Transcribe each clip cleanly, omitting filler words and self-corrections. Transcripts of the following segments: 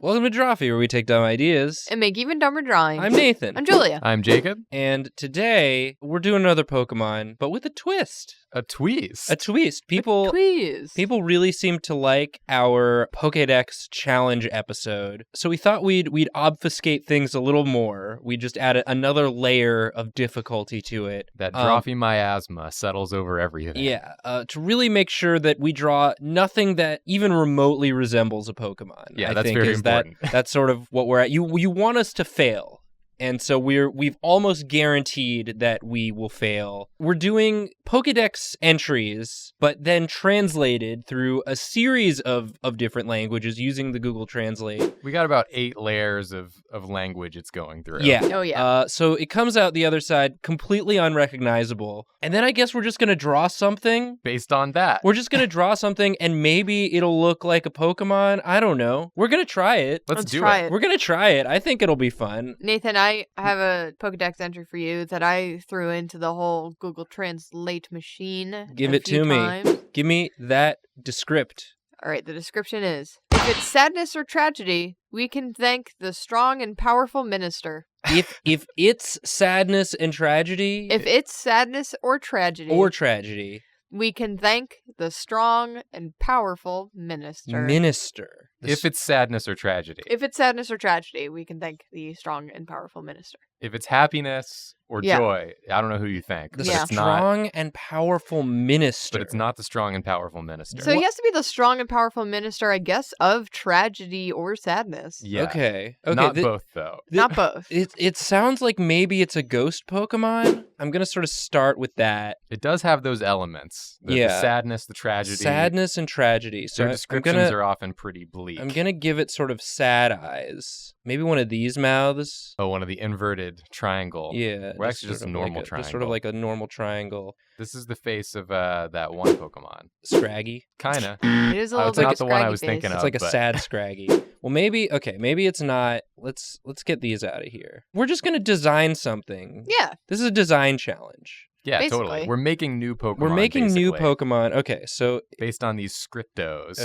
Welcome to Drawfee, where we take dumb ideas And make even dumber drawings. I'm Nathan. I'm Julia. I'm Jacob. And today, we're doing another Pokemon, but with a twist. A twist. A twist. People really seem to like our Pokédex challenge episode, so we thought we'd obfuscate things a little more. We just added another layer of difficulty to it. That Drawfee miasma settles over everything. Yeah, to really make sure that we draw nothing that even remotely resembles a Pokemon. Yeah, I that's think very is important. That's sort of what we're at. You want us to fail. And so we've almost guaranteed that we will fail. We're doing Pokédex entries, but then translated through a series of different languages using the Google Translate. We got about 8 layers of language it's going through. Yeah. Oh, yeah. So it comes out the other side completely unrecognizable. And then I guess we're just going to draw something. Based on that. We're just going to draw something and maybe it'll look like a Pokemon. I don't know. We're going to try it. Let's do try it. it. We're going to try it. I think it'll be fun. Nathan, I have a Pokédex entry for you that I threw into the whole Google Translate machine. Give a it few to me. times. Give me that descript. All right, the description is, if it's sadness or tragedy, we can thank the strong and powerful minister. If it's sadness and tragedy, If it's sadness or tragedy, we can thank the strong and powerful minister. If it's sadness or tragedy. If it's sadness or tragedy, we can thank the strong and powerful minister. If it's happiness or Yeah. joy, I don't know who you think. The But it's not. strong and powerful minister. But it's not the strong and powerful minister. So he has to be the strong and powerful minister, I guess, of tragedy or sadness. Yeah. Okay. Not both, though. Not both. It sounds like maybe it's a ghost Pokemon. I'm gonna sort of start with that. It does have those elements. The Yeah. sadness, the tragedy. Sadness and tragedy. So Their I'm descriptions are often pretty bleak. I'm gonna give it sort of sad eyes. Maybe one of these mouths. Oh, one of the inverted triangle. Yeah. Well, actually, just sort a of normal Just sort of triangle. like a normal triangle. This is the face of that one Pokemon. Scraggy. Kinda. It is a little It's bit not of the one I scraggy was face. thinking of. It's like a but- sad Scraggy. Well, maybe it's not. Let's get these out of here. We're just gonna design something. Yeah. This is a design challenge. Yeah, Basically. totally. We're making new Pokemon. We're making new basically, Pokemon. Okay, so based on these scriptos.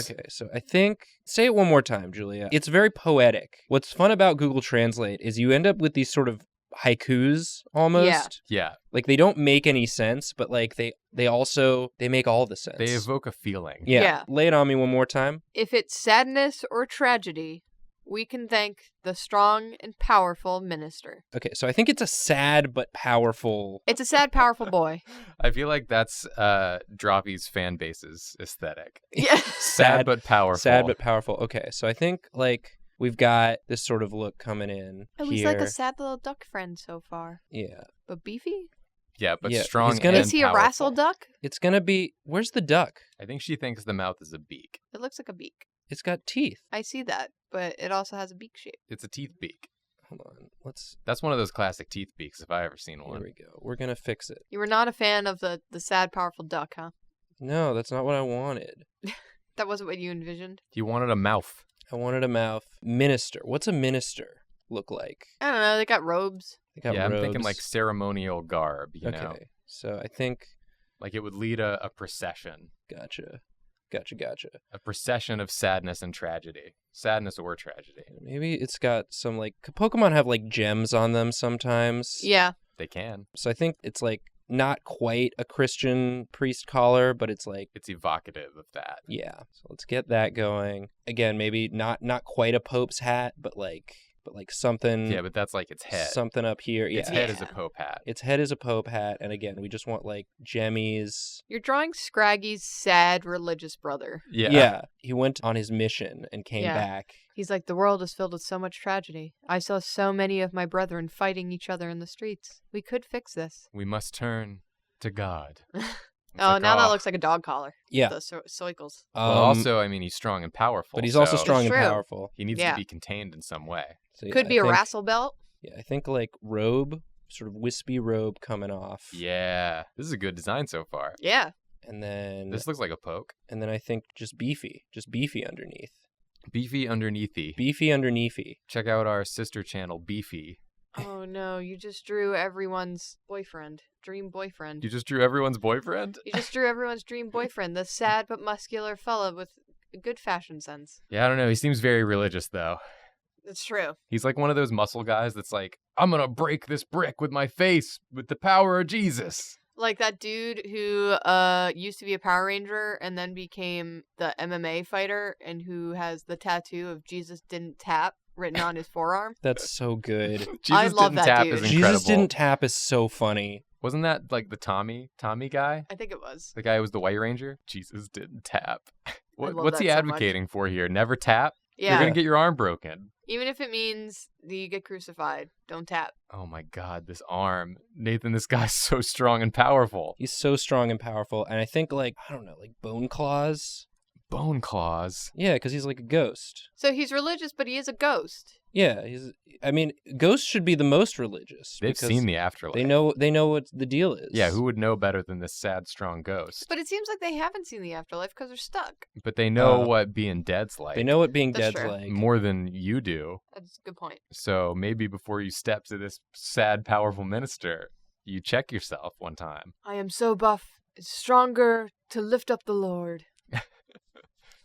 I think say it one more time, Julia. It's very poetic. What's fun about Google Translate is you end up with these sort of haikus almost. Yeah, Like they don't make any sense, but like they make all the sense. they evoke a feeling. Yeah. Lay it on me one more time. If it's sadness or tragedy, we can thank the strong and powerful minister. Okay, so I think it's a sad but powerful. It's a sad, powerful boy. I feel like that's Drawfee's fan base's aesthetic. Yeah. Sad but powerful. Sad but powerful. Okay, so I think like we've got this sort of look coming in Oh, here. he's like a sad little duck friend so far. Yeah. But beefy? Yeah, but Yeah, strong he's gonna- and Is he a powerful. wrestle duck? It's gonna be where's the duck? I think she thinks the mouth is a beak. It looks like a beak. It's got teeth. I see that, but it also has a beak shape. It's a teeth beak. Hold on. That's one of those classic teeth beaks if I ever seen Here one. we go. We're gonna fix it. You were not a fan of the sad, powerful duck, huh? No, that's not what I wanted. That wasn't what you envisioned? He wanted a mouth. I wanted a mouth. Minister. What's a minister look like? I don't know. They got robes. They got Yeah, I'm thinking robes. like ceremonial garb, you know? Okay. So I think Like it would lead a procession. gotcha. A procession of sadness and tragedy. Sadness or tragedy. Maybe it's got some like Pokemon have like gems on them sometimes. Yeah. They can. So I think it's like not quite a Christian priest collar, but it's like It's evocative of that. yeah. So let's get that going. Again, maybe not quite a Pope's hat, but like something. Yeah, but that's like its head. Something up here. Yeah. Its head is a Yeah. Pope hat. Its head is a Pope hat, and again, we just want like gemmies. You're drawing Scraggy's sad religious brother. Yeah. He went on his mission and came Yeah. back. He's like, the world is filled with so much tragedy. I saw so many of my brethren fighting each other in the streets. We could fix this. We must turn to God. It's Oh, like, now that looks like a dog collar. Yeah. The cycles. Well, also, I mean, he's strong and powerful. but he's also so strong and True. powerful. He needs Yeah. to be contained in some way. So, yeah, Could I be a think- wrestle belt. Yeah, I think like robe, sort of wispy robe coming off. Yeah. This is a good design so far. Yeah. And then This looks like a poke. I think just beefy underneath. Beefy underneathy. Beefy underneathy. Check out our sister channel, Beefy. Oh no, you just drew everyone's boyfriend. Dream boyfriend. You just drew everyone's boyfriend? You just drew everyone's dream boyfriend. The sad but muscular fella with a good fashion sense. Yeah, I don't know. He seems very religious, though. It's true. He's like one of those muscle guys that's like, I'm going to break this brick with my face with the power of Jesus. Like that dude who used to be a Power Ranger and then became the MMA fighter and who has the tattoo of Jesus didn't tap written on his forearm. That's so good. Jesus I love didn't that tap dude. is incredible. Jesus didn't tap is so funny. Wasn't that like the Tommy guy? I think it was. The guy who was the White Ranger? Jesus didn't tap. love What's that he so advocating for here? Never tap? Yeah. You're going to get your arm broken. Even if it means that you get crucified, don't tap. Oh my God, this arm. Nathan, this guy's so strong and powerful. He's so strong and powerful. And I think, like, I don't know, like bone claws. Bone claws. Yeah, because he's like a ghost. So he's religious, but he is a ghost. Yeah, ghosts should be the most religious. They've because seen the afterlife. They know what the deal is. Yeah, who would know better than this sad, strong ghost? But it seems like they haven't seen the afterlife because they're stuck. But they know what being dead's like. They know what being That's dead's true. like. More than you do. That's a good point. So maybe before you step to this sad, powerful minister, you check yourself one time. I am so buff, stronger to lift up the Lord.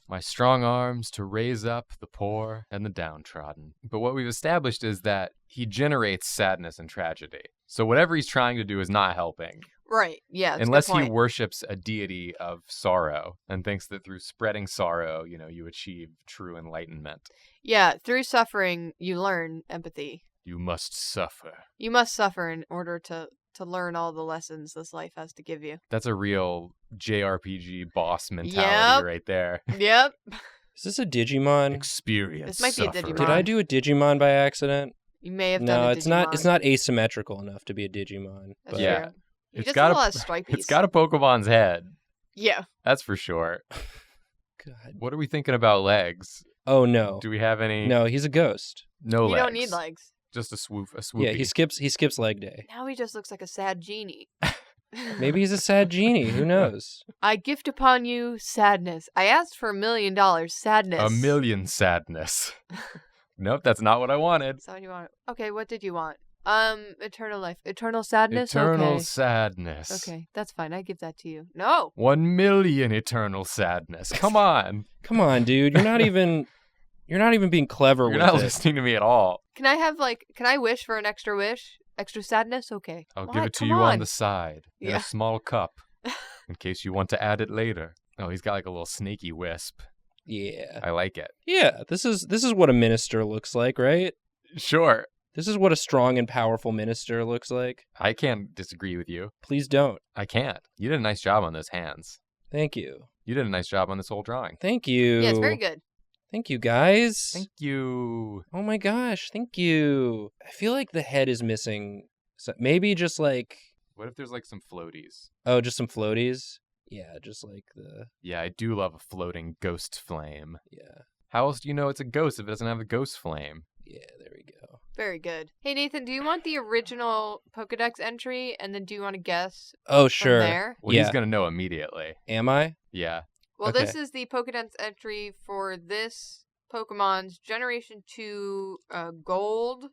My strong arms to raise up the poor and the downtrodden. But what we've established is that he generates sadness and tragedy. So whatever he's trying to do is not helping. Right, yeah. That's Unless a good he point. worships a deity of sorrow and thinks that through spreading sorrow, you achieve true enlightenment. Yeah, through suffering, you learn empathy. You must suffer. You must suffer in order to learn all the lessons this life has to give you. That's a real JRPG boss mentality Yep. right there. Yep. Is this a Digimon? Experience This might be a suffering. Digimon. Did I do a Digimon by accident? You may have done No, a it's not. Digimon. It's not asymmetrical enough to be a Digimon. That's but- Yeah. true. You It's just got have a- a lot of stripies. It's got a Pokemon's head. Yeah. That's for sure. God. What are we thinking about legs? Oh no. Do we have any? No, he's a ghost. No You legs. don't need legs. Just a swoopy. Yeah, he skips leg day. Now he just looks like a sad genie. Maybe he's a sad genie. Who knows? I gift upon you sadness. I asked for $1 million. Sadness. A million sadness. Nope, that's not what I wanted. Is that what you want? Okay, what did you want? Eternal life. Eternal sadness? Eternal Okay. sadness. Okay, that's fine. I give that to you. No. 1 million eternal sadness. Come on. Come on, dude. You're not even being clever You're with not it. listening to me at all. Can I wish for an extra wish? Extra sadness? Okay. I'll What? give it to Come you on the side in Yeah. a small cup in case you want to add it later. Oh, he's got like a little snaky wisp. Yeah. I like it. Yeah. This is what a minister looks like, right? Sure. This is what a strong and powerful minister looks like. I can't disagree with you. Please don't. I can't. You did a nice job on those hands. Thank you. You did a nice job on this whole drawing. Thank you. Yeah, it's very good. Thank you, guys. Thank you. Oh my gosh, thank you. I feel like the head is missing. So maybe just like, What if there's like some floaties? just some floaties? Yeah, just like the, Yeah, I do love a floating ghost flame. yeah. How else do you know it's a ghost if it doesn't have a ghost flame? Yeah, there we go. Very good. Hey, Nathan, do you want the original Pokédex entry? And then do you want to guess Oh, from sure. there? Well, Yeah. he's going to know immediately. Am I? Yeah. Well, Okay. this is the Pokédex entry for this Pokemon's Generation 2 Gold.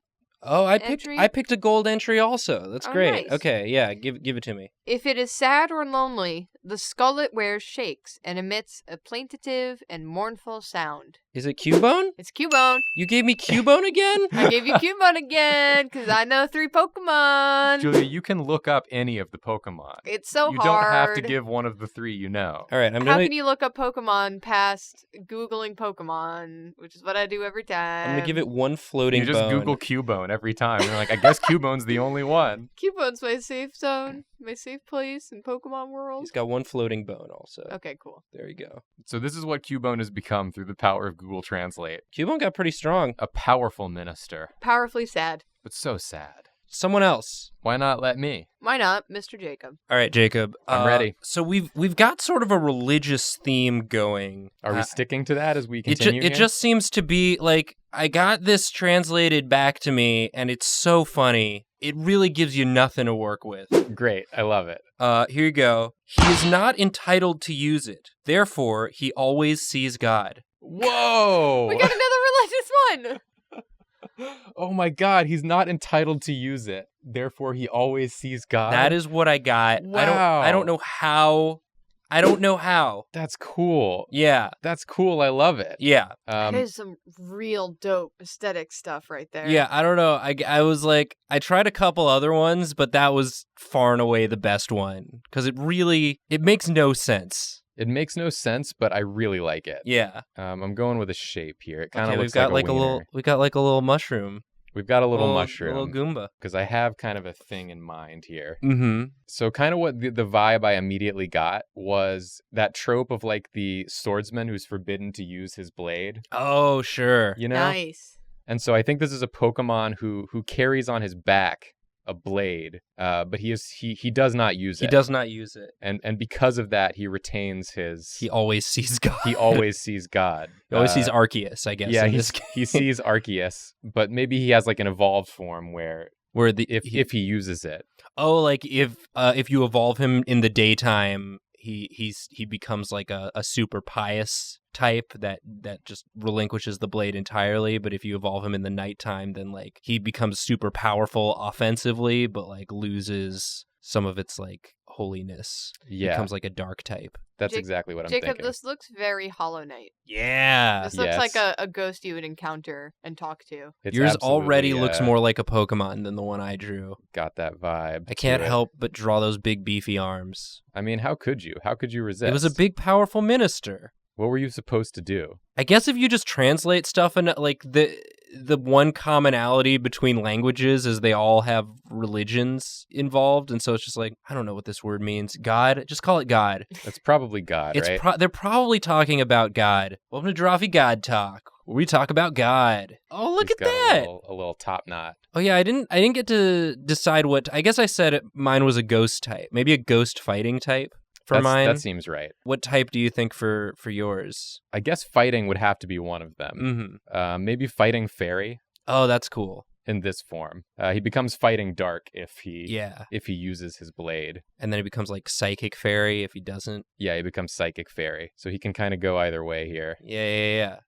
Oh, I Entry? picked a gold entry also. That's Oh, great. nice. Okay, yeah, give it to me. If it is sad or lonely, the skull it wears shakes and emits a plaintive and mournful sound. Is it Cubone? It's Cubone. You gave me Cubone again? I gave you Cubone again because I know 3 Pokemon. Julia, you can look up any of the Pokemon. It's so you hard. don't have to give one of the 3 you know. All right, I'm How gonna can you look up Pokemon past Googling Pokemon, which is what I do every time. I'm gonna give it one floating You just bone. Google Cubone every time. You're like, I guess Cubone's the only one. Cubone's my safe zone, my safe place in Pokemon World. He's got one floating bone also. Okay, cool. There you go. So this is what Cubone has become through the power of Google Translate. Cubone got pretty strong. A powerful minister, Powerfully sad. but so sad. Someone else. Why not let me? Why not, Mr. Jacob? All right, Jacob. I'm ready. So we've got sort of a religious theme going. Are we sticking to that as we It continue? it just seems to be like I got this translated back to me, and it's so funny. It really gives you nothing to work with. Great. I love it. Here you go. He is not entitled to use it. Therefore, he always sees God. Whoa! We got another religious one! Oh my God, he's not entitled to use it. Therefore, he always sees God. That is what I got. Wow. I don't know how I don't know how. That's cool. Yeah. That's cool. I love it. Yeah. That is some real dope aesthetic stuff right there. Yeah, I don't know. I was like, I tried a couple other ones, but that was far and away the best one. Because it makes no sense. It makes no sense, but I really like it. Yeah. I'm going with a shape here. It kind of Okay, looks like a wiener. we got like a little mushroom. We've got a little mushroom. A little Goomba. Because I have kind of a thing in mind here. Mm-hmm. So kind of what the vibe I immediately got was that trope of like the swordsman who's forbidden to use his blade. Oh, sure. You know? Nice. And so I think this is a Pokemon who carries on his back a blade, but he does not use it. He does not use it. And because of that, he retains his... He always sees God. He always sees God. He always sees Arceus, I guess. Yeah, he sees Arceus, but maybe he has like an evolved form where if he uses it. Oh, like if you evolve him in the daytime, he becomes like a super pious type that just relinquishes the blade entirely, but if you evolve him in the nighttime, then like he becomes super powerful offensively, but like loses some of its like holiness. Yeah. Becomes like a dark type. That's exactly what I'm Jacob, thinking. this looks very Hollow Knight. Yeah. This looks like a ghost you would encounter and talk to. It's Yours absolutely, already looks more like a Pokemon than the one I drew. Got that vibe. I can't to it. help but draw those big beefy arms. I mean, how could you? How could you resist? It was a big powerful minister. What were you supposed to do? I guess if you just translate stuff and like the one commonality between languages is they all have religions involved, and so it's just like, I don't know what this word means. God, just call it God. It's probably God, right? They're probably talking about God. Welcome to Drawfee God Talk, where we talk about God. Oh, look He's at that! A little top knot. Oh yeah, I didn't get to decide what. I guess I said mine was a ghost type, maybe a ghost fighting type. Mine. That seems right. What type do you think for yours? I guess fighting would have to be one of them. Mm-hmm. Maybe fighting fairy. Oh, that's cool. In this form, he becomes fighting dark if he uses his blade, and then he becomes like psychic fairy if he doesn't. Yeah, he becomes psychic fairy, so he can kind of go either way here. Yeah.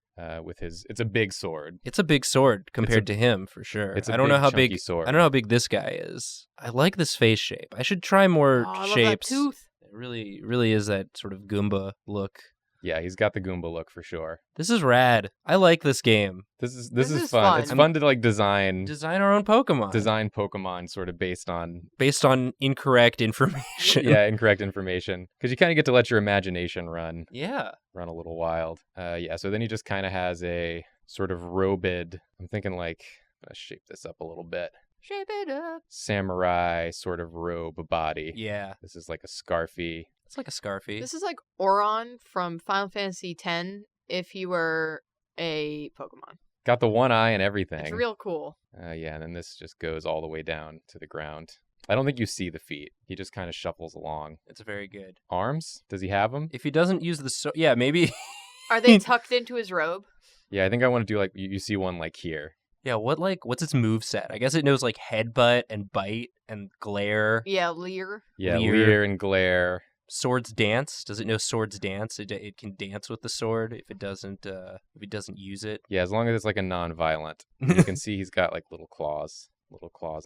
With it's a big sword. It's a big sword compared to him for sure. It's a I don't know how big sword. I don't know how big this guy is. I like this face shape. I should try more shapes. I love that tooth. It really is that sort of Goomba look. Yeah, he's got the Goomba look for sure. This is rad. I like this game. This is fun. It's fun to like design our own Pokemon. Design Pokemon sort of based on incorrect information. Yeah, incorrect information. Because you kind of get to let your imagination run. Yeah. Run a little wild. So then he just kind of has a sort of robed. I'm thinking like, I'm gonna shape this up a little bit. Shape it up. Samurai sort of robe body. Yeah. This is like a scarfy. It's like a scarfy. This is like Oron from Final Fantasy X if he were a Pokemon. Got the one eye and everything. It's real cool. Yeah, and then this just goes all the way down to the ground. I don't think you see the feet. He just kind of shuffles along. It's very good. Arms? Does he have them? If he doesn't use yeah, maybe. Are they tucked into his robe? Yeah, I think I want to do like, you see one like here. Yeah, what's its moveset? I guess it knows like headbutt and bite and glare. Yeah, leer. Yeah, leer and glare. Swords dance. Does it know swords dance? It can dance with the sword if it doesn't use it. Yeah, as long as it's like a non-violent. You can see he's got like little claws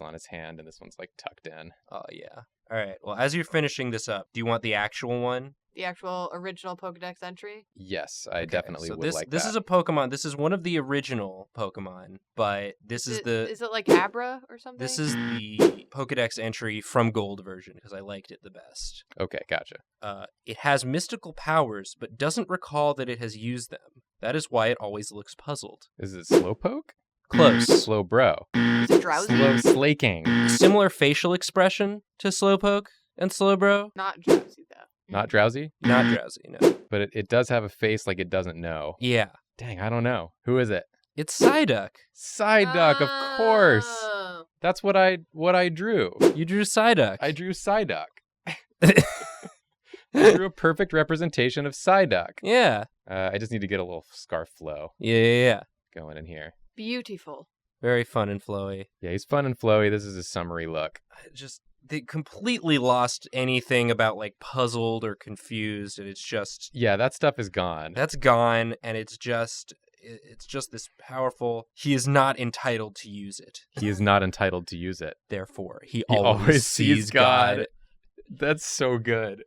on his hand, and this one's like tucked in. Oh yeah. All right. Well, as you're finishing this up, do you want the actual one? The actual original Pokédex entry? Yes, I definitely would like that. This is a Pokemon. This is one of the original Pokemon, but this is Is it like Abra or something? This is the Pokédex entry from Gold version because I liked it the best. Okay, gotcha. It has mystical powers, but doesn't recall that it has used them. That is why it always looks puzzled. Is it Slowpoke? Close. Slowbro. Is it Drowsy? Slow Slaking. Similar facial expression to Slowpoke and Slowbro. Not Drowsy, though. Not Drowsy? Not Drowsy, no. But it does have a face like it doesn't know. Yeah. Dang, I don't know. Who is it? It's Psyduck. Psyduck, of course. Oh. That's what I drew. You drew Psyduck. I drew Psyduck. I drew a perfect representation of Psyduck. Yeah. I just need to get a little scarf flow Yeah. going in here. Beautiful. Very fun and flowy. Yeah, he's fun and flowy. This is a summary look. They completely lost anything about like puzzled or confused, and it's just that stuff is gone. That's gone, and it's just this powerful. He is not entitled to use it. He is not entitled to use it. Therefore, he always sees God. That's so good.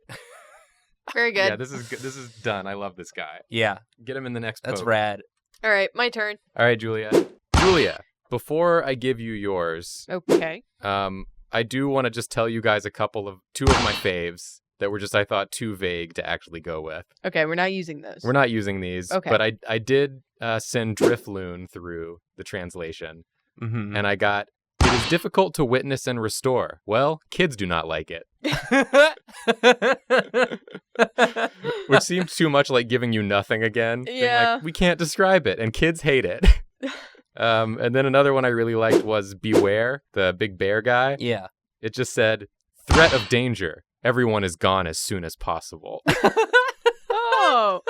Very good. Yeah, this is good. This is done. I love this guy. Yeah, Get him in the next that's poke. rad. All right, my turn. All right, Julia. Julia, before I give you yours, Okay. I do want to just tell you guys two of my faves that were just, I thought, too vague to actually go with. Okay, we're not using those. We're not using these, Okay. but I did send Drifloon through the translation, Mm-hmm. and I got, it is difficult to witness and restore. Well, kids do not like it. Which seems too much like giving you nothing again. Being Yeah. like, we can't describe it, and kids hate it. And then another one I really liked was Beware, the big bear guy. Yeah. It just said, threat of danger. Everyone is gone as soon as possible. Oh.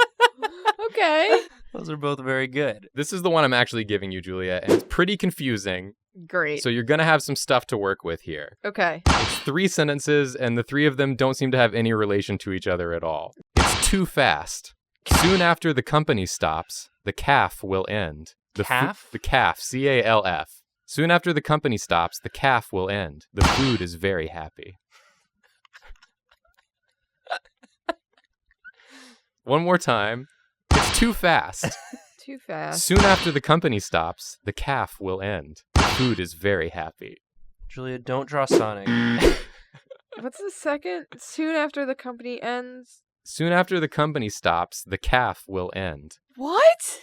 Okay. Those are both very good. This is the one I'm actually giving you, Julia, and it's pretty confusing. Great. So you're going to have some stuff to work with here. Okay. It's 3 sentences, and the 3 of them don't seem to have any relation to each other at all. It's too fast. Soon after the company stops, the calf will end. Calf? The calf, C-A-L-F. Soon after the company stops, the calf will end. The food is very happy. One more time. It's too fast. Too fast. Soon after the company stops, the calf will end. The food is very happy. Julia, don't draw Sonic. What's the second? Soon after the company ends. Soon after the company stops, the calf will end. What?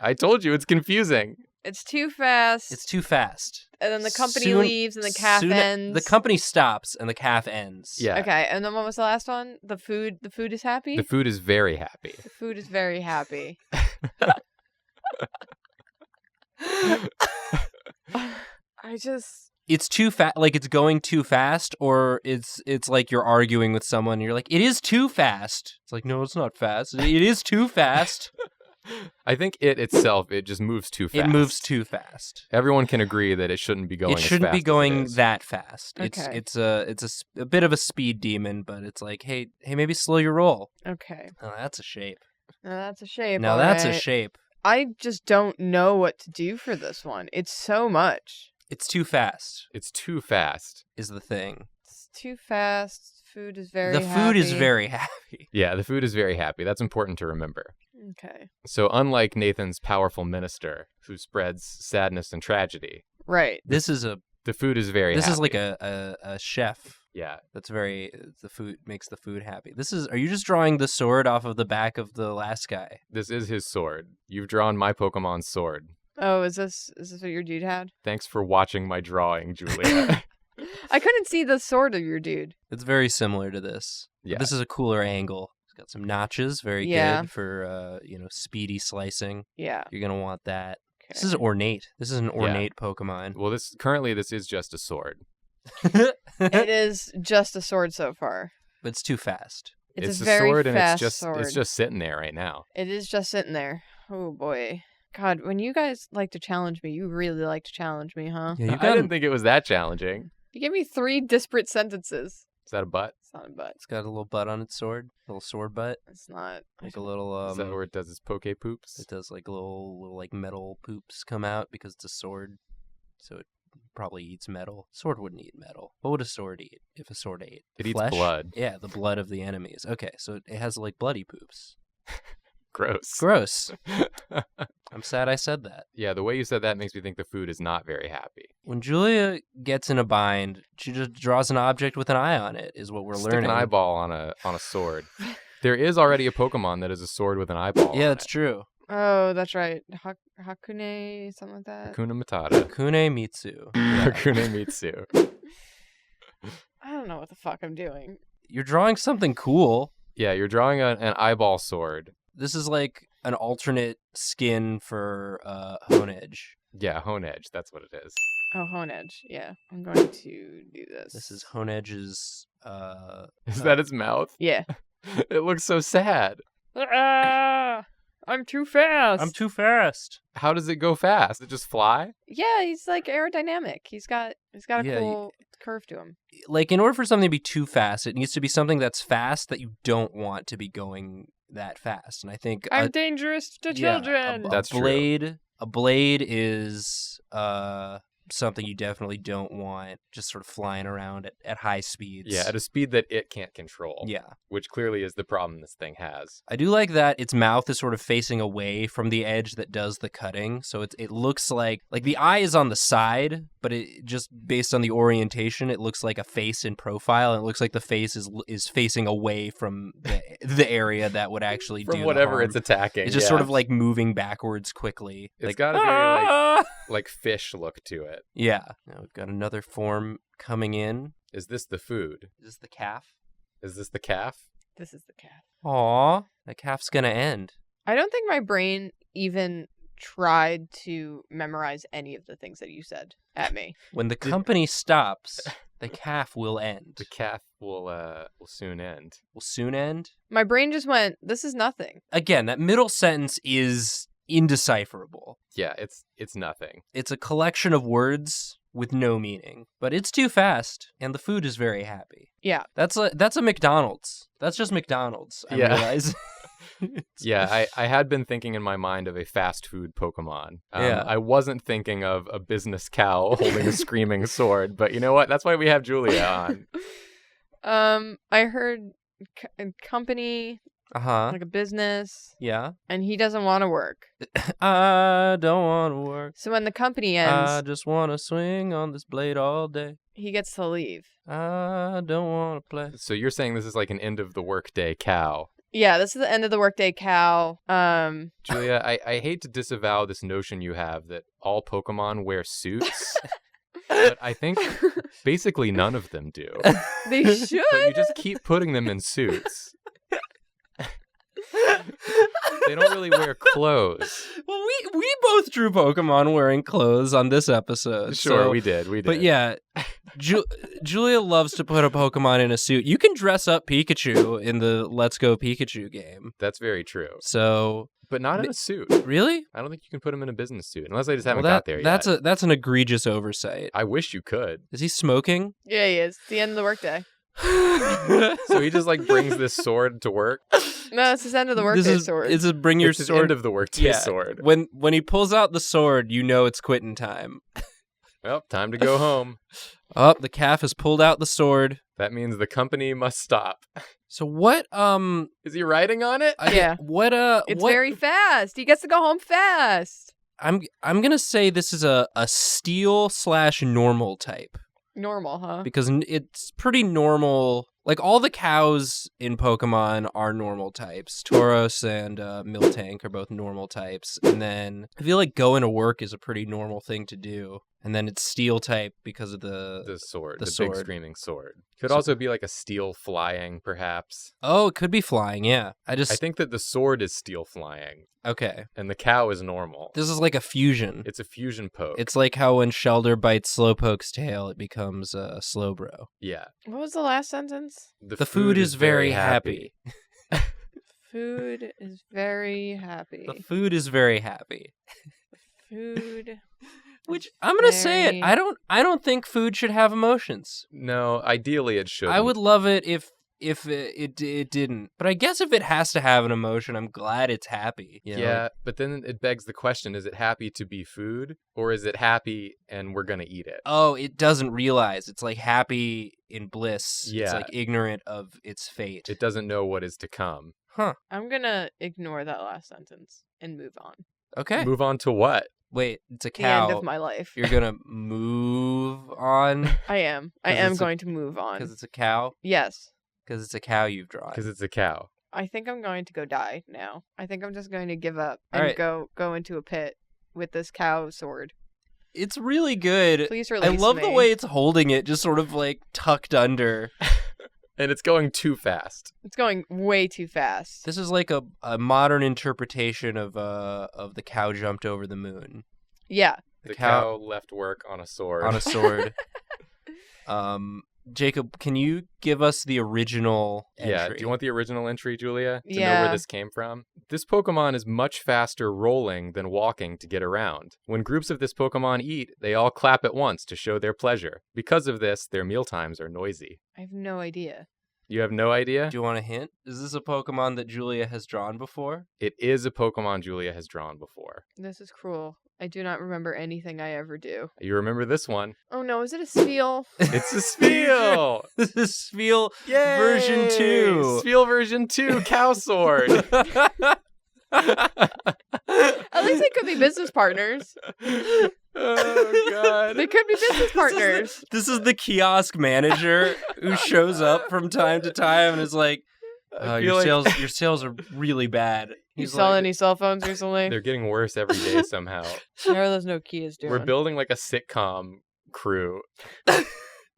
I told you, it's confusing. It's too fast. It's too fast. And then the company Soon- leaves and the calf soon- ends. The company stops and the calf ends. Yeah. Okay, and then what was the last one? The food is happy? The food is very happy. The food is very happy. It's too fast, like it's going too fast, or it's like you're arguing with someone and you're like, it is too fast. It's like, no, it's not fast. It is too fast. I think it itself, it just moves too fast. It moves too fast. Everyone can agree that it shouldn't be going It as shouldn't fast be as it going is. that fast. Okay. It's a bit of a speed demon, but it's like, hey, maybe slow your roll. Okay. Oh, that's a shape. Now that's a shape. Now that's a alright. shape. I just don't know what to do for this one. It's so much. It's too fast It's too fast. is the thing. It's too fast. Food is very The food is happy. very happy. Yeah, the food is very happy. That's important to remember. Okay. So unlike Nathan's powerful minister, who spreads sadness and tragedy, Right. This is a the food is very this happy. is like a chef. Yeah. That's very the food makes the food happy. Are you just drawing the sword off of the back of the last guy? This is his sword. You've drawn my Pokemon's sword. Oh, is this what your dude had? Thanks for watching my drawing, Julia. I couldn't see the sword of your dude. It's very similar to this. Yeah. This is a cooler angle. It's got some notches, very Yeah. good for speedy slicing. Yeah. You're gonna want that. Okay. This is ornate. This is an ornate Pokemon. Well, this is just a sword. It is just a sword so far. But it's too fast. It's a a very sword, fast and it's sword. just sitting there right now. It is just sitting there. Oh boy. God, when you guys like to challenge me, you really like to challenge me, huh? Yeah, I didn't think it was that challenging. You gave me 3 disparate sentences. Is that a butt? It's not a butt. It's got a little butt on its sword, little sword butt, It's not. like a little Is that where it does its poke poops? It does like little like metal poops come out because it's a sword, so it probably eats metal. Sword wouldn't eat metal. What would a sword eat if a sword ate? It eats Flesh? blood. Yeah, the blood of the enemies. Okay, so it has like bloody poops. Gross. Gross. I'm sad I said that. Yeah, the way you said that makes me think the food is not very happy. When Julia gets in a bind, she just draws an object with an eye on it, is what we're Stick learning. an eyeball on a sword. There is already a Pokemon that is a sword with an eyeball. Yeah, on that's true. Oh, that's right. Hakune, something like that. Hakuna Matata. Kune Mitsu. Yeah. Hakuna Mitsu. I don't know what the fuck I'm doing. You're drawing something cool. Yeah, you're drawing an eyeball sword. This is like an alternate skin for Honedge. Yeah, Honedge. That's what it is. Oh, Honedge. Yeah, I'm going to do this. This is Honedge's. Is that its mouth? Yeah. It looks so sad. I'm too fast. I'm too fast. How does it go fast? It just fly? Yeah, he's like aerodynamic. He's got a Yeah, cool curve to him. Like, in order for something to be too fast, it needs to be something that's fast that you don't want to be going that fast. And I think I'm dangerous to yeah, children. a That's true. blade. A blade is something you definitely don't want just sort of flying around at high speeds. Yeah, at a speed that it can't control. Yeah. Which clearly is the problem this thing has. I do like that its mouth is sort of facing away from the edge that does the cutting. So it looks like the eye is on the side, but it just based on the orientation, it looks like a face in profile, and it looks like the face is facing away from the area that would actually do From the whatever harm. it's attacking. It's just yeah. sort of like moving backwards quickly. It's like, got a very "Ah!" like fish look to it. Yeah. Now we've got another form coming in. Is this the food? Is this the calf? Is this the calf? This is the cat. Aw, that calf's gonna end. I don't think my brain even tried to memorize any of the things that you said at me. When the company stops, the calf will end. The calf will soon end. Will soon end. My brain just went, this is nothing. Again, that middle sentence is indecipherable. Yeah, it's nothing. It's a collection of words with no meaning, but it's too fast, and the food is very happy. Yeah. That's a McDonald's. That's just McDonald's. I Yeah. realize. Yeah, I had been thinking in my mind of a fast food Pokemon. Yeah. I wasn't thinking of a business cow holding a screaming sword, but you know what? That's why we have Julia on. I heard company, Uh-huh. like a business, Yeah. and he doesn't want to work. I don't want to work. So when the company I ends, just want to swing on this blade all day. he gets to leave. I don't want to play. So you're saying this is like an end of the workday cow. Yeah, this is the end of the workday cow. Julia, I hate to disavow this notion you have that all Pokemon wear suits, but I think basically none of them do. They should. But you just keep putting them in suits. They don't really wear clothes. Well, we both drew Pokemon wearing clothes on this episode. Sure, so- we did. But yeah, Julia loves to put a Pokemon in a suit. You can dress up Pikachu in the Let's Go Pikachu game. That's very true. So, But not in a suit. really? I don't think you can put him in a business suit, unless I just haven't Well, got there yet. that's an egregious oversight. I wish you could. Is he smoking? Yeah, he is. It's the end of the workday. So he just like brings this sword to work. No, it's the end of the workday sword. It's a bring your It's his sword. end of the workday sword. When he pulls out the sword, you know it's quitting time. Well, time to go home. Oh, the calf has pulled out the sword. That means the company must stop. So what? Is he riding on it? Yeah. What? It's what, very fast. He gets to go home fast. I'm gonna say this is a steel/normal type. Normal, huh? Because it's pretty normal. Like, all the cows in Pokemon are normal types. Tauros and Miltank are both normal types. And then I feel like going to work is a pretty normal thing to do. And then it's steel type because of The sword. The The sword. big screaming sword. Could So- also be like a steel flying, perhaps. Oh, it could be flying, yeah. I think that the sword is steel flying, Okay. and the cow is normal. This is like a fusion. It's a fusion poke. It's like how when Shelder bites Slowpoke's tail, it becomes Slowbro. Yeah. What was the last sentence? The food is very happy. Food is very happy. The food is very happy. Food. Which I'm gonna say it. Very- I don't think food should have emotions. No, ideally it should. I would love it if it didn't. But I guess if it has to have an emotion, I'm glad it's happy. You know? Yeah, but then it begs the question, is it happy to be food, or is it happy and we're going to eat it? Oh, it doesn't realize. It's like happy in bliss. Yeah. It's like ignorant of its fate. It doesn't know what is to come. Huh. I'm gonna ignore that last sentence and move on. Okay. Move on to what? Wait, it's a The cow. end of my life. You're gonna move on I am. I 'Cause am it's a- going to move on. because it's a cow? Yes. Because it's a cow you've drawn. Because it's a cow. I think I'm going to go die now. I think I'm just going to give up All and right. go into a pit with this cow sword. It's really good. Please I release love me. the way it's holding it, just sort of like tucked under. And it's going too fast. It's going way too fast. This is like a modern interpretation of the cow jumped over the moon. Yeah. The cow left work on a sword. on a sword. Jacob, can you give us the original entry? Yeah, do you want the original entry, Julia? To know Yeah. where this came from? This Pokemon is much faster rolling than walking to get around. When groups of this Pokemon eat, they all clap at once to show their pleasure. Because of this, their mealtimes are noisy. I have no idea. You have no idea? Do you want a hint? Is this a Pokemon that Julia has drawn before? It is a Pokemon Julia has drawn before. This is cruel. I do not remember anything I ever do. You remember this one? Oh no, is it a Spheal? It's a Spheal! This is Spheal Yay! version 2. Spheal version 2, Cow Sword. At least they could be business partners. Oh, God. They could be business partners. This is the kiosk manager who shows up from time to time and is like, your sales are really bad. You sell any cell phones recently? They're getting worse every day somehow. How are those Nokias doing? We're building like a sitcom crew.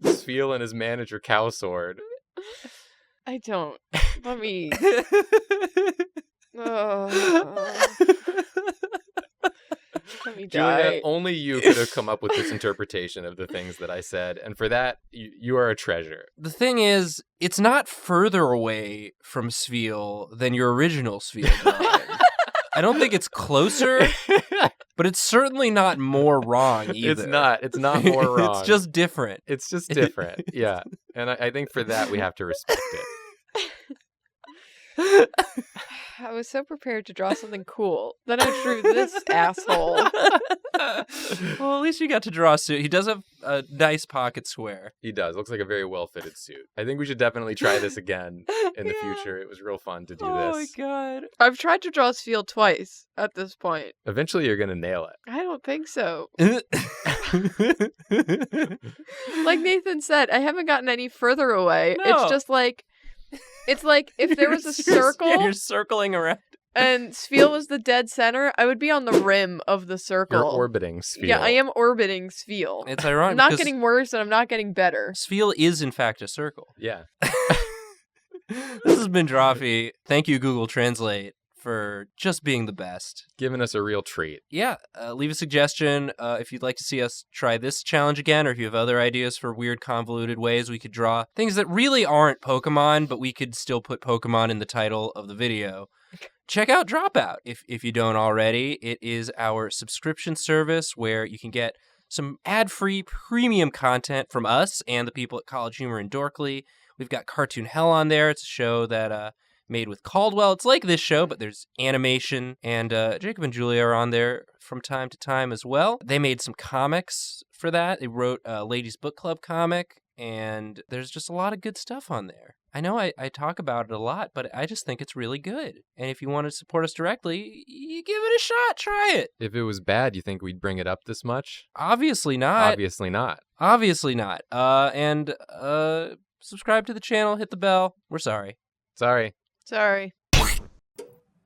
Spheal and his manager, Cow Sword. I don't. Let me... Let me die. Julia, only you could have come up with this interpretation of the things that I said, and for that, you are a treasure. The thing is, it's not further away from Spheal than your original Spheal drawing. I don't think it's closer, but it's certainly not more wrong either. It's not more wrong. It's just different. It's just different, yeah. And I think for that, we have to respect it. I was so prepared to draw something cool. Then I drew this asshole. Well, at least you got to draw a suit. He does have a nice pocket square. He does. Looks like a very well-fitted suit. I think we should definitely try this again in the future. It was real fun to do this. Oh my god. I've tried to draw Spheal twice at this point. Eventually, you're going to nail it. I don't think so. Like Nathan said, I haven't gotten any further away. No. It's just like... It's like if there was a circle you're circling around. and Spheal was the dead center, I would be on the rim of the circle. You're orbiting Spheal. Yeah, I am orbiting Spheal. It's ironic. I'm not because getting worse and I'm not getting better. Spheal is in fact a circle. Yeah. This has been Drawfee. Thank you, Google Translate, for just being the best. Giving us a real treat. Yeah, leave a suggestion if you'd like to see us try this challenge again, or if you have other ideas for weird, convoluted ways we could draw things that really aren't Pokemon, but we could still put Pokemon in the title of the video. Check out Dropout if you don't already. It is our subscription service where you can get some ad-free premium content from us and the people at College Humor and Dorkly. We've got Cartoon Hell on there. It's a show that made with Caldwell. It's like this show, but there's animation, and Jacob and Julia are on there from time to time as well. They made some comics for that. They wrote a Ladies Book Club comic, and there's just a lot of good stuff on there. I know I talk about it a lot, but I just think it's really good. And if you want to support us directly, you give it a shot. Try it. If it was bad, you think we'd bring it up this much? Obviously not. Obviously not. Obviously not. And subscribe to the channel, hit the bell. We're sorry. Sorry. Sorry.